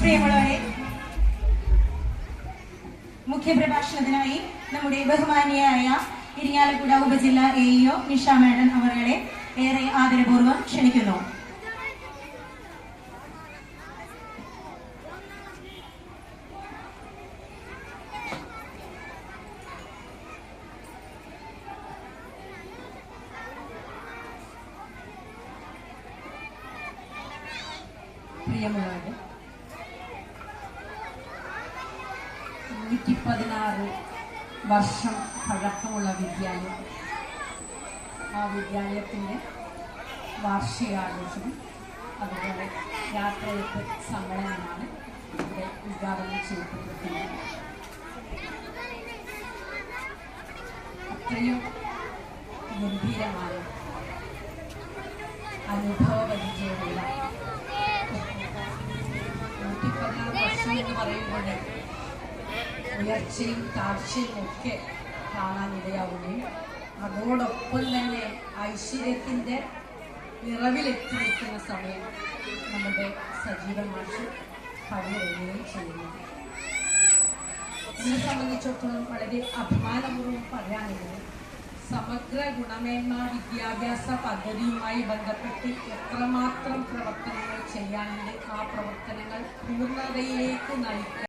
പ്രിയമുള്ളവരെ, മുഖ്യപ്രഭാഷണത്തിനായി നമ്മുടെ ബഹുമാനിയായ ഇരിങ്ങാലക്കുട ഉപജില്ല AEO നിഷ മാഡം അവരെ ഏറെ ആദരപൂർവ്വം ക്ഷണിക്കുന്നു. പ്രിയമുള്ളവരെ, 116 വർഷം പഴക്കമുള്ള വിദ്യാലയം, ആ വിദ്യാലയത്തിൻ്റെ വാർഷികാഘോഷവും അതുപോലെ യാത്രയപ്പ് സമ്മേളനമാണ് ഇവിടെ ഉദ്ഘാടനം ചെയ്യപ്പെട്ടിരിക്കുന്നത്. അത്രയും ഗംഭീരമായ അനുഭവപരിചയമുള്ള 116 വർഷം എന്ന് പറയുമ്പോൾ ഉയർച്ചയും താഴ്ചയും ഒക്കെ കാണാനിടയാവുകയും അതോടൊപ്പം തന്നെ ഐശ്വര്യത്തിൻ്റെ നിറവിലെത്തി നിൽക്കുന്ന സമയം നമ്മുടെ സജീവ മാഷ് പണിയെഴുതുകയും ചെയ്യുന്നു. എന്നെ സംബന്ധിച്ചിടത്തോളം വളരെ അഭിമാനപൂർവ്വം പറയാനുള്ളത്, സമഗ്ര ഗുണമേന്മ വിദ്യാഭ്യാസ പദ്ധതിയുമായി ബന്ധപ്പെട്ട് എത്രമാത്രം പ്രവർത്തനങ്ങൾ ചെയ്യാനുണ്ട്, ആ പ്രവർത്തനങ്ങൾ പൂർണ്ണതയിലേക്ക് നയിക്കാൻ